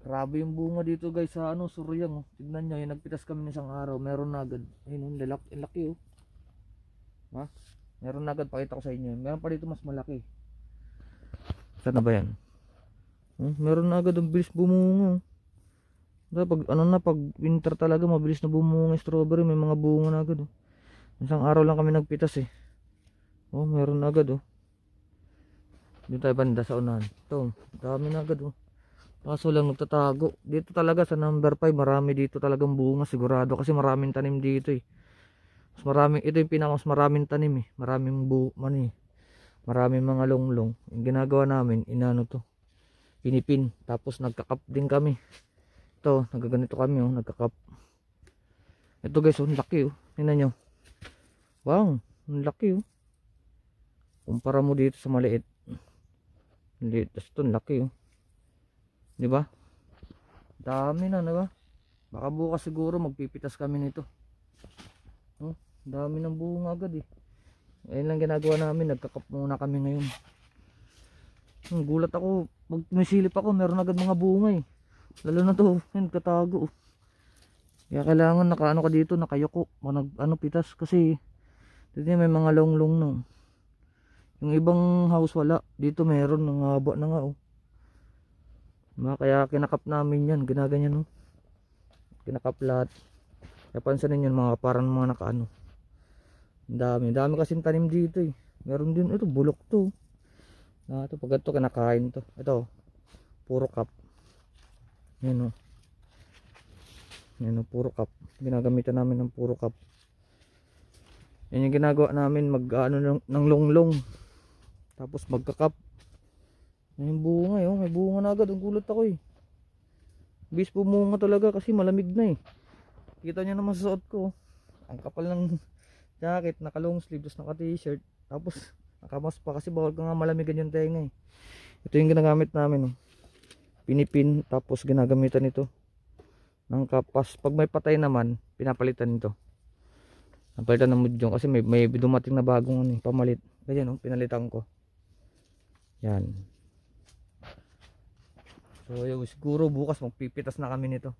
Grabe yung bunga dito guys sa ano, Suryang oh. Tignan nyo, yung nagpitas kami ng isang araw, meron na agad. Ayun, laki oh. Ha? Meron na agad, pakita ko sa inyo. Meron pa dito mas malaki. Saan na ba yan? Meron na agad, ang bilis bumunga. Pag ano na, pag winter talaga, mabilis na bumunga yung strawberry, may mga bunga na agad oh. Isang araw lang kami nagpitas eh. Oh, meron na agad oh. Dito tayo banda sa unahan. Ito, dami na agad oh. Kaso lang nagtatago. Dito talaga sa number 5, marami dito talagang bunga sigurado kasi maraming tanim dito eh. Mas maraming, ito yung pinaka mas maraming tanim eh. Maraming mga longlong. Yung ginagawa namin, inano to. Pinipin. Tapos nagkakap din kami. Ito, nagaganito kami oh, nagkakap. Ito guys, oh, ang laki oh. Tingnan nyo. Wow, ang laki oh. Kumpara mo dito sa maliit. Maliit, tapos ito, ang laki oh. Di ba? Dami na, di ba? Baka bukas siguro magpipitas kami nito. Oh, dami ng bunga agad eh. Ayun lang ginagawa namin, nagkakap muna kami ngayon. Gulat ako, pag tumisilip ako, meron agad mga bunga eh. Lalo na to, yun, katago. Kaya kailangan nakaano ka dito, nakayoko, ano pitas kasi dito may mga longlong no. Yung ibang house wala, dito meron, ng haba na nga oh. Kaya kinakap namin yan, ginaganyan no. Kinakap lahat. Kaya pansinin yun mga parang mga nakaano. Dami kasing tanim dito eh. Meron din ito, bulok to. Ito pag ito kinakain to. Ito, puro cup. Yan o. Yan o, puro cup. Ginagamitan namin ng puro cup. Yan yung ginagawa namin, mag ano ng longlong. Tapos magka-cup. May bunga eh, may bunga na agad. Ang gulat ako eh. Bis bumunga talaga kasi malamig na eh. Kita nyo naman sa suot ko. Ang kapal ng jacket, naka long sleeves, naka t-shirt. Tapos nakamas pa kasi bawal ka nga malamigan yung tenga eh. Ito yung ginagamit namin oh. Pinipin tapos ginagamitan ito ng kapas. Pag may patay naman, pinapalitan ito. Napalitan ng mudyong kasi may dumating na bagong ano, pamalit. Ganyan oh, pinalitan ko. Yan. So yun, siguro bukas magpipitas na kami nito.